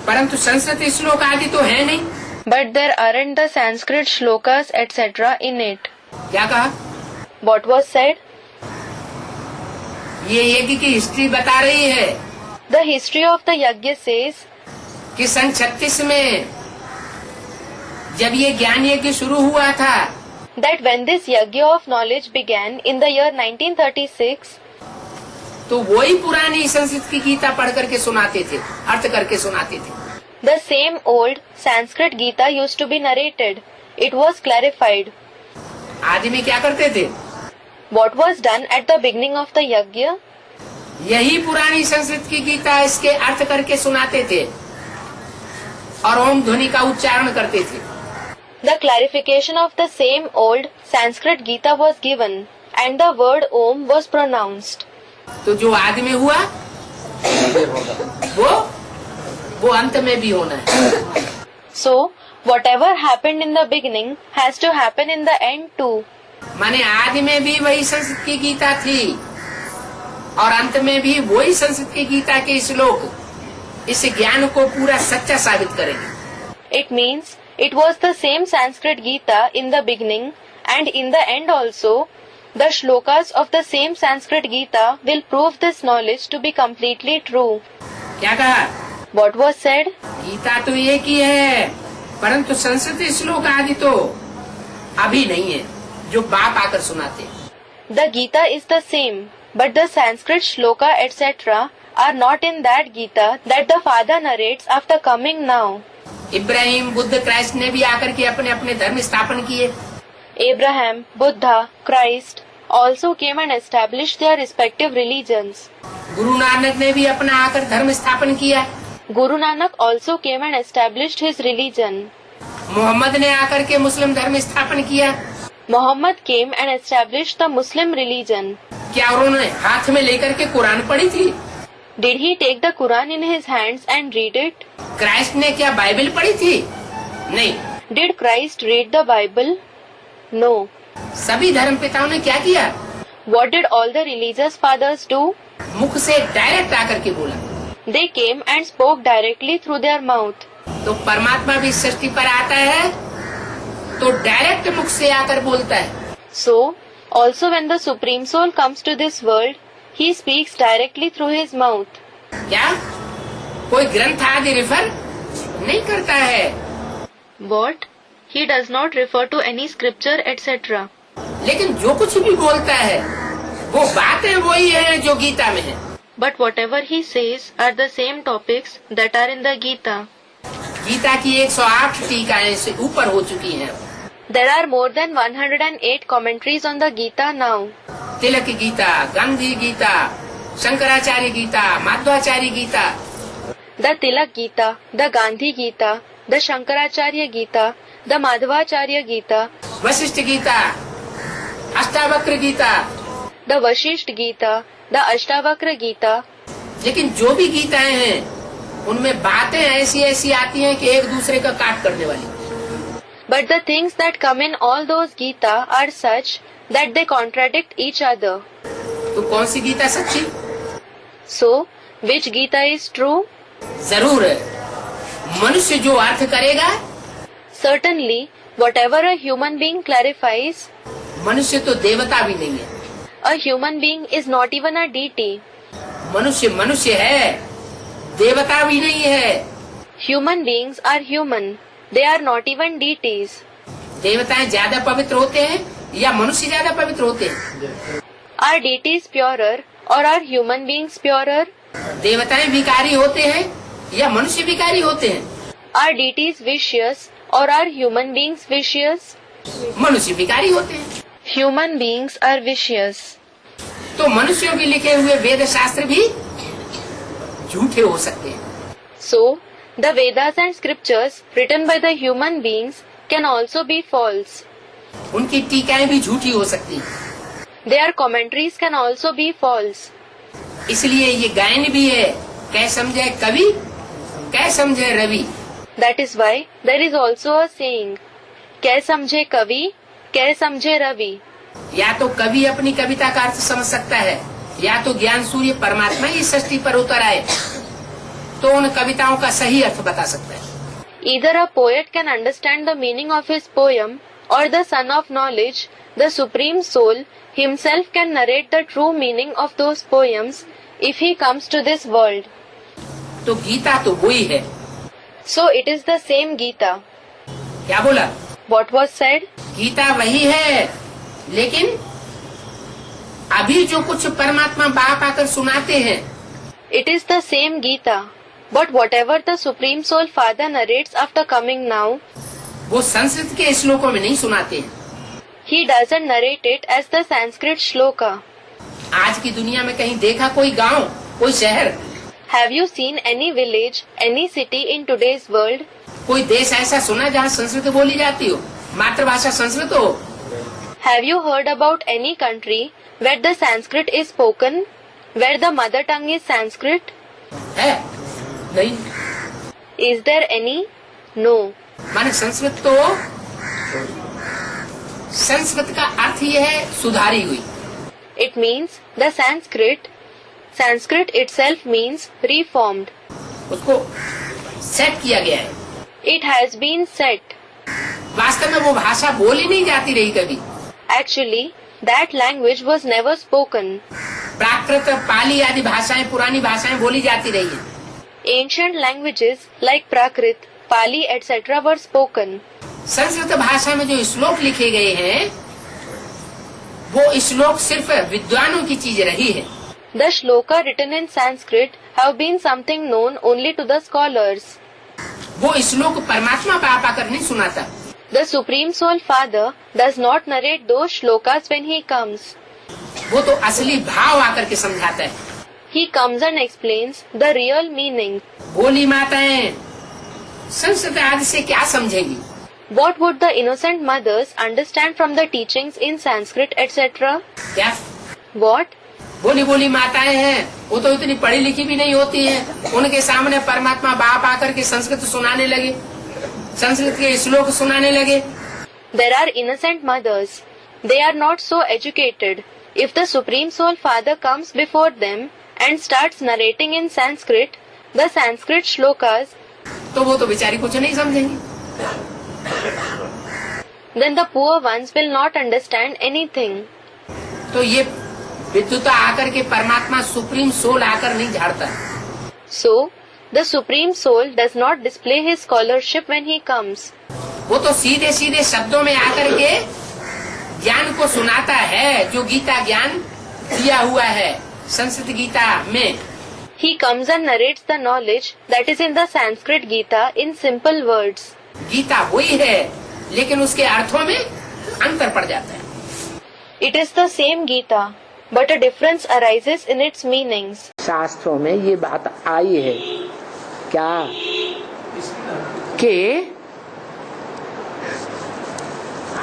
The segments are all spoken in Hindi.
परंतु संस्कृत श्लोक आदि तो है नहीं। But there aren't the Sanskrit shlokas etc. in it. क्या कहा? What was said? ये यज्ञ की हिस्ट्री बता रही है The history of the yajna says कि सन 36 में जब ये ज्ञान यज्ञ शुरू हुआ था that when this yajna of knowledge began in the year 1936, तो वही पुरानी संस्कृत की गीता पढ़ करके सुनाते थे, अर्थ करके सुनाते थे। the same old Sanskrit Gita used to be narrated. It was clarified. आदमी क्या करते थे? What was done at the beginning of the yajna? यही पुरानी संस्कृत की गीता इसके अर्थ करके सुनाते थे और ओम ध्वनि का उच्चारण करते थे। The clarification of the same old Sanskrit Gita was given and the word Om was pronounced. तो जो आदि में हुआ वो अंत में भी होना है। So, whatever happened in the beginning has to happen in the end too. माने आदि में भी वही संस्कृत की गीता थी और अंत में भी वही संस्कृत की गीता के श्लोक इस ज्ञान को पूरा सच्चा साबित करेंगे। It means it was the same Sanskrit Gita in the beginning and in the end also. The shlokas of the same Sanskrit Gita will prove this knowledge to be completely true. क्या कहा? What was said? गीता तो एक ही है, परंतु संस्कृत श्लोक आदि तो अभी नहीं है, जो बाप आकर सुनाते। The Gita is the same, but the Sanskrit shloka etc. are not in that Gita that the father narrates after coming now. Ibrahim, Buddha, Christ ने भी आकर के अपने अपने धर्म स्थापन किए। Abraham, Buddha, Christ also came and established their respective religions. Guru Nanak ने भी अपना आकर धर्म स्थापन किया। Guru Nanak also came and established his religion. Mohammad ने आकर के मुस्लिम धर्म स्थापन किया। Muhammad came and established the Muslim religion. क्या उन्होंने हाथ में लेकर के कुरान पढ़ी थी? Did he take the Quran in his hands and read it? Christ ने क्या बाइबल पढ़ी थी? नहीं। Did Christ read the Bible? No. सभी धर्म पिताओं ने क्या किया? What did all the religious fathers do? मुख से डायरेक्ट आकर के बोला। They came and spoke directly through their mouth. तो परमात्मा भी सृष्टि पर आता है तो डायरेक्ट मुख से आकर बोलता है। So, also when the Supreme Soul comes to this world, he speaks directly through his mouth. क्या कोई ग्रंथ आदि रेफर नहीं करता है? What? He does not refer to any scripture etc. लेकिन जो कुछ भी बोलता है वो बातें वही है जो गीता में है। But whatever he says are the same topics that are in the Gita. Gita की 108 टीकाएं से ऊपर हो चुकी हैं। There are more than 108 commentaries on the Gita now. Tilak Gita, Gandhi Gita, Shankaracharya Gita, Madhvacharya Gita. The Tilak Gita, the Gandhi Gita, the Shankaracharya Gita, the Madhvacharya Gita, Vashishtha Gita, Ashtavakra Gita. the Vashisht Gita, the Ashtavakra Gita. लेकिन जो भी गीताएं हैं उनमें बातें ऐसी ऐसी आती हैं कि एक दूसरे का काट करने वाली। But the things that come in all those Gita are such that they contradict each other. तो कौन सी गीता सच्ची? So, which Gita is true? जरूर है, मनुष्य जो अर्थ करेगा, Certainly, whatever a human being clarifies, मनुष्य तो देवता भी नहीं है। a human being is not even a deity. मनुष्य मनुष्य है, देवता भी नहीं है। Human beings are human. They are not even deities. देवताएं ज्यादा पवित्र होते हैं या मनुष्य ज्यादा पवित्र होते हैं? Are deities purer or are human beings purer? देवताएं विकारी होते हैं या मनुष्य विकारी होते हैं? Are deities vicious or are human beings vicious? मनुष्य विकारी होते हैं। Human beings are vicious. तो मनुष्यों के लिखे हुए वेद शास्त्र भी झूठे हो सकते हैं। So, the Vedas and scriptures written by the human beings can also be false. उनकी टीकाएं भी झूठी हो सकती हैं। Their commentaries can also be false. इसलिए ये गायन भी है, कै समझे कवि, कै समझे Ravi. That is why there is also a saying, कै समझे कवि, कै समझे रवि. या तो कवि अपनी कविता का अर्थ समझ सकता है या तो ज्ञान सूर्य परमात्मा ही सृष्टि पर उतर आए तो उन कविताओं का सही अर्थ बता सकता है। Either a poet can understand the meaning of his poem, or the Son of Knowledge, the Supreme Soul, himself can narrate the true meaning of those poems if he comes to this world. तो गीता तो वही है। So it is the same Gita. क्या बोला? What was said? गीता वही है, लेकिन अभी जो कुछ परमात्मा बाप आकर सुनाते हैं, It is the same Gita. But whatever the Supreme Soul Father narrates after coming now, वो संस्कृत के श्लोकों में नहीं सुनाते हैं। he doesn't narrate it as the Sanskrit shloka. आज की दुनिया में कहीं देखा कोई गांव, कोई शहर, Have you seen any village, any city in today's world? कोई देश ऐसा सुना जहाँ संस्कृत बोली जाती हो, मातृभाषा संस्कृत हो? Have you heard about any country where the Sanskrit is spoken, where the mother tongue is Sanskrit? है? नहीं। Is there any? No. माने संस्कृत तो, संस्कृत का अर्थ ये है सुधारी हुई। It means the Sanskrit. Sanskrit itself means reformed. उसको सेट किया गया है। It has been set. वास्तव में वो भाषा बोली नहीं जाती रही कभी। Actually, that language was never spoken. प्राकृत, पाली आदि भाषाएं, पुरानी भाषाएं बोली जाती रही हैं। Ancient languages like Prakrit, Pali, etc. were spoken. Sanskrit भाषा में जो श्लोक लिखे गए हैं, वो श्लोक सिर्फ विद्वानों की चीज रही है। The shloka written in Sanskrit have been something known only to the scholars. वो श्लोक परमात्मा बाप आकर नहीं सुनाता। The Supreme Soul Father does not narrate those shlokas when he comes. वो तो असली भाव आकर के समझाता है। He comes and explains the real meaning. बोली माताएं संस्कृत आदि से क्या समझेंगी? What would the innocent mothers understand from the teachings in Sanskrit, etc.? क्या? What? बोली बोली माताएं हैं, वो तो इतनी पढ़ी लिखी भी नहीं होती हैं। उनके सामने परमात्मा बाप आकर के संस्कृत सुनाने लगे, संस्कृत के श्लोक सुनाने लगे। There are innocent mothers. They are not so educated. If the Supreme Soul Father comes before them and starts narrating in Sanskrit, the Sanskrit shlokas, तो वो तो बेचारी कुछ नहीं समझेंगी। then the poor ones will not understand anything. तो ये विद्युता आकर के परमात्मा सुप्रीम सोल आकर नहीं झाड़ता। So, the Supreme Soul does not display his scholarship when he comes. वो तो सीधे सीधे शब्दों में आकर के ज्ञान को सुनाता है, जो गीता ज्ञान दिया हुआ है संस्कृत गीता में। He comes and narrates the knowledge that is in the Sanskrit Gita in simple words. Gita वही है, लेकिन उसके अर्थों में अंतर पड़ जाता है। It is the same Gita, but a difference arises in its meanings. शास्त्रों में ये बात आई है क्या कि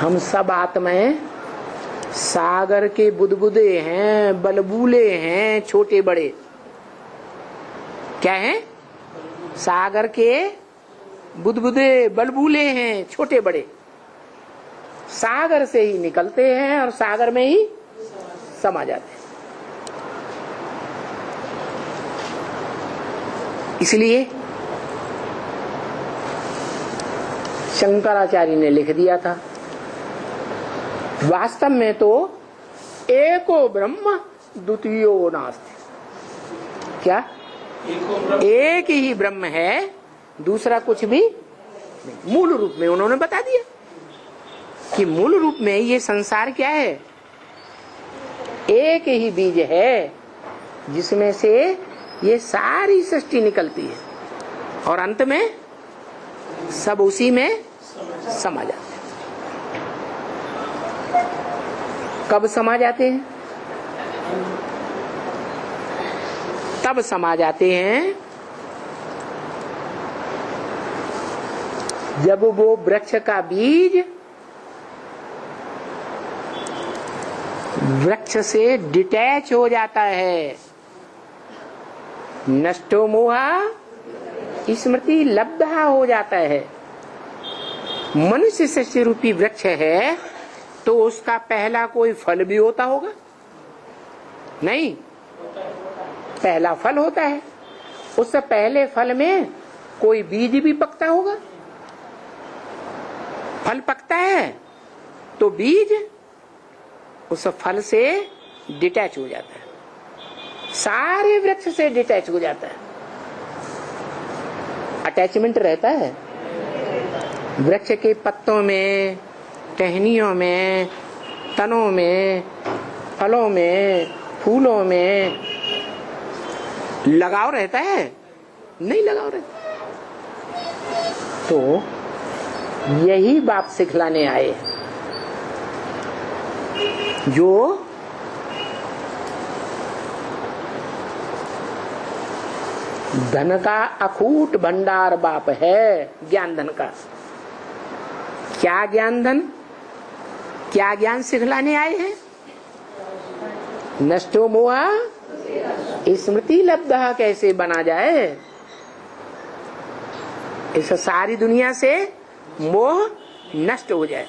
हम सब आत्माएं सागर के बुदबुदे हैं, बलबूले हैं, छोटे बड़े। क्या हैं? सागर के बुदबुदे, बलबूले हैं, छोटे बड़े। सागर से ही निकलते हैं और सागर में ही समा जाते हैं। इसलिए शंकराचार्य ने लिख दिया था, वास्तव में तो एको ब्रह्म द्वितीयो नास्ति। क्या? एक ही ब्रह्म है, दूसरा कुछ भी नहीं। मूल रूप में उन्होंने बता दिया कि मूल रूप में ये संसार क्या है? एक ही बीज है जिसमें से ये सारी सृष्टि निकलती है और अंत में सब उसी में समा जाते हैं। कब समा जाते हैं? तब समा जाते हैं जब वो वृक्ष का बीज वृक्ष से डिटैच हो जाता है। नष्टो मोहा स्मृति लब्धा हो जाता है। मनुष्य सृष्टि रूपी वृक्ष है तो उसका पहला कोई फल भी होता होगा? नहीं, पहला फल होता है। उससे पहले फल में कोई बीज भी पकता होगा। फल पकता है तो बीज उस फल से डिटैच हो जाता है, सारे वृक्ष से डिटैच हो जाता है। अटैचमेंट रहता है वृक्ष के पत्तों में, टहनियों में, तनों में, फलों में, फूलों में लगाव रहता है? नहीं लगाव रहता। तो यही बाप सिखलाने आए जो धन का अखूट भंडार बाप है, ज्ञान धन का। क्या ज्ञान धन, क्या ज्ञान सिखलाने आए हैं? नष्टो मोहा स्मृति लब्धा कैसे बना जाए, इस सारी दुनिया से मोह नष्ट हो जाए,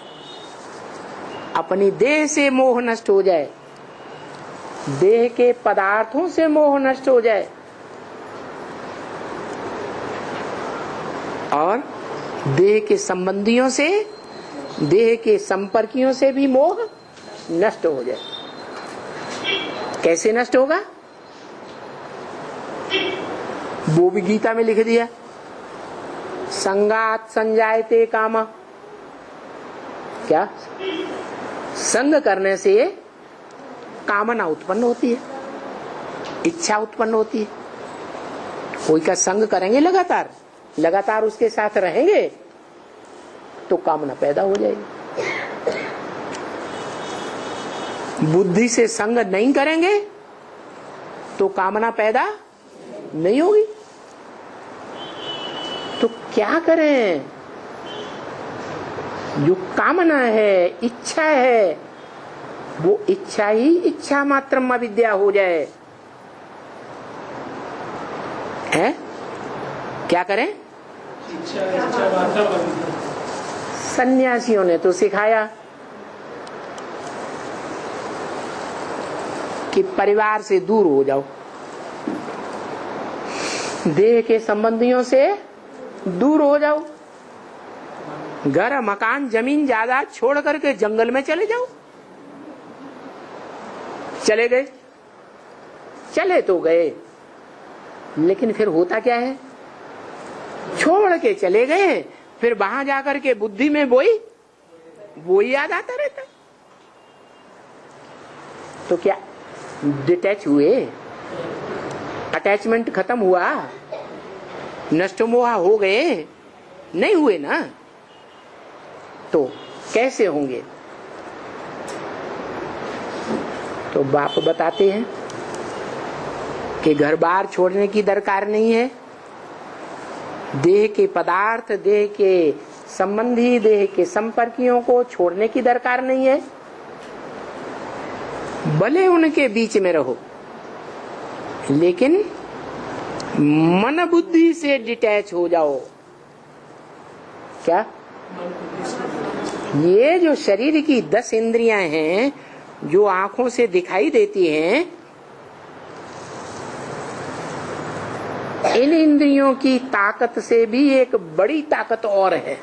अपनी देह से मोह नष्ट हो जाए, देह के पदार्थों से मोह नष्ट हो जाए और देह के संबंधियों से, देह के संपर्कियों से भी मोह नष्ट हो जाए। कैसे नष्ट होगा? वो भी गीता में लिख दिया, संगात संजायते कामा। क्या? संग करने से कामना उत्पन्न होती है, इच्छा उत्पन्न होती है। कोई का संग करेंगे लगातार, लगातार उसके साथ रहेंगे तो कामना पैदा हो जाएगी। बुद्धि से संग नहीं करेंगे तो कामना पैदा नहीं होगी। तो क्या करें? जो कामना है, इच्छा है, वो इच्छा ही इच्छा मात्रम अविद्या हो जाए। है? क्या करें? सन्यासियों ने तो सिखाया कि परिवार से दूर हो जाओ, देह के संबंधियों से दूर हो जाओ, घर मकान जमीन जायदाद छोड़ करके जंगल में चले जाओ। चले गए, चले तो गए, लेकिन फिर होता क्या है? छोड़ के चले गए, फिर वहां जाकर के बुद्धि में वो याद आता रहता। तो क्या डिटैच हुए? अटैचमेंट खत्म हुआ? नष्ट मोह हो गए? नहीं हुए ना। तो कैसे होंगे? तो बाप बताते हैं कि घर बार छोड़ने की दरकार नहीं है, देह के पदार्थ, देह के संबंधी, देह के संपर्कियों को छोड़ने की दरकार नहीं है। भले उनके बीच में रहो, लेकिन मन बुद्धि से डिटैच हो जाओ। क्या? ये जो शरीर की 10 इंद्रियां हैं जो आंखों से दिखाई देती हैं, इन इंद्रियों की ताकत से भी एक बड़ी ताकत और है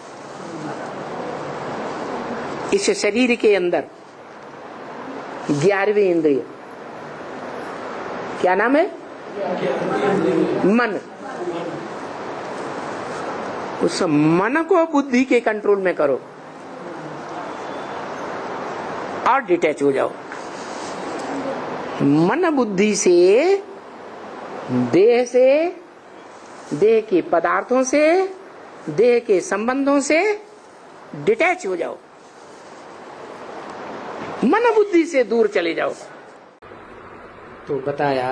इस शरीर के अंदर। 11वीं इंद्रिय क्या नाम है? मन। उस मन को बुद्धि के कंट्रोल में करो और डिटैच हो जाओ। मन बुद्धि से, देह के पदार्थों से, देह के संबंधों से डिटैच हो जाओ, मन बुद्धि से दूर चले जाओ। तो बताया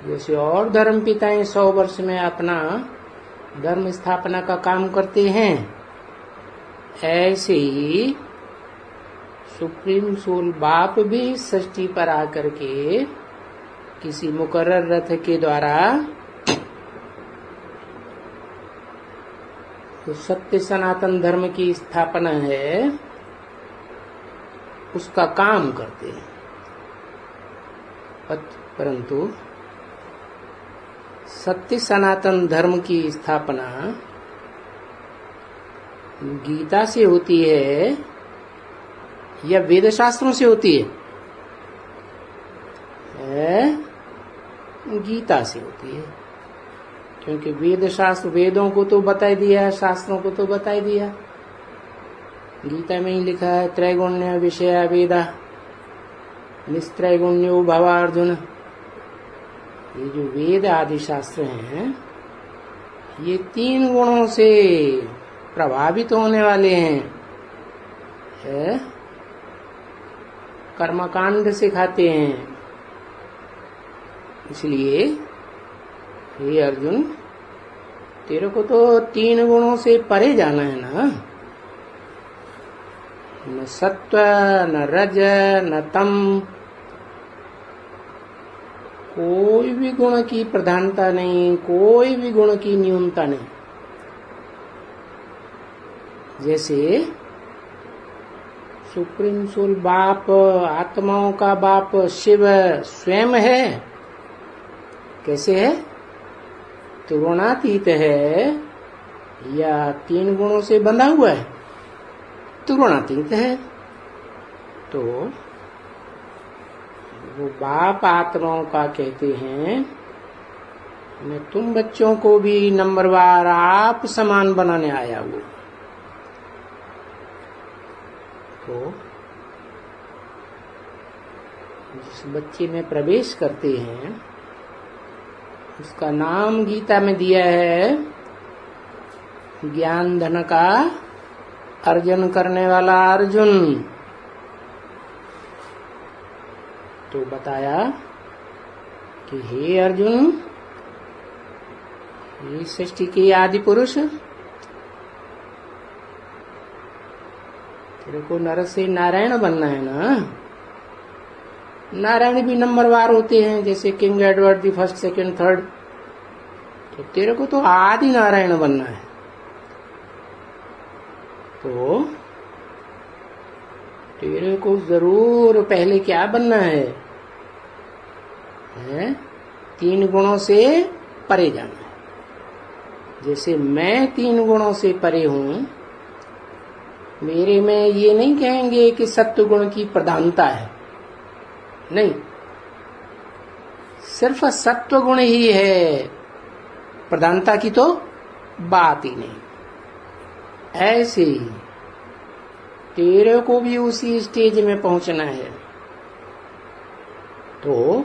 जैसे और धर्म पिताएं 100 वर्ष में अपना धर्म स्थापना का काम करते हैं, ऐसे ही सुप्रीम सोल बाप भी सृष्टि पर आकर के किसी मुकर्रर रथ के द्वारा तो सत्य सनातन धर्म की स्थापना है, उसका काम करते हैं। परंतु सत्य सनातन धर्म की स्थापना गीता से होती है या वेद शास्त्रों से होती है? गीता से होती है, क्योंकि वेद शास्त्र, वेदों को तो बता दिया, शास्त्रों को तो बता दिया। गीता में ही लिखा है त्रैगुण्य विषया वेदा निस्त्रैगुण्यो भवार्जुन। ये जो वेद आदि शास्त्र हैं, ये 3 गुणों से प्रभावित होने वाले हैं। कर्मकांड सिखाते हैं। इसलिए हे अर्जुन, तेरे को तो 3 गुणों से परे जाना है ना। न सत्व न रज न तम, कोई भी गुण की प्रधानता नहीं, कोई भी गुण की न्यूनता नहीं। जैसे सुप्रीम सोल बाप, आत्माओं का बाप शिव स्वयं है। कैसे है? तुरुणातीत है या 3 गुणों से बंधा हुआ है? तुरुणातीत है। तो वो बाप आत्माओं का कहते हैं, मैं तुम बच्चों को भी नंबरवार आप समान बनाने आया हूँ। तो जिस बच्चे में प्रवेश करते हैं, उसका नाम गीता में दिया है ज्ञान धन का अर्जन करने वाला अर्जुन। तो बताया कि हे अर्जुन, ये सृष्टि के आदि पुरुष, तेरे को नर से नारायण बनना है ना। नारायण भी नंबरवार होते हैं, जैसे king Edward the first, second, third. तो तेरे को तो आदि नारायण बनना है। तो तेरे को जरूर पहले क्या बनना है? 3 गुणों से परे जाना है। जैसे मैं 3 गुणों से परे हूं, मेरे में ये नहीं कहेंगे कि सत्व गुण की प्रधानता है, नहीं, सिर्फ सत्व गुण ही है, प्रधानता की तो बात ही नहीं। ऐसे ही तेरे को भी उसी स्टेज में पहुंचना है। तो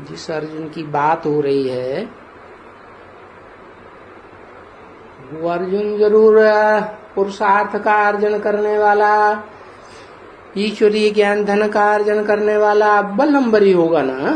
जिस अर्जुन की बात हो रही है, वो अर्जुन जरूर पुरुषार्थ का अर्जन करने वाला, ईश्वरीय ज्ञान धन का अर्जन करने वाला बलंबरी होगा ना।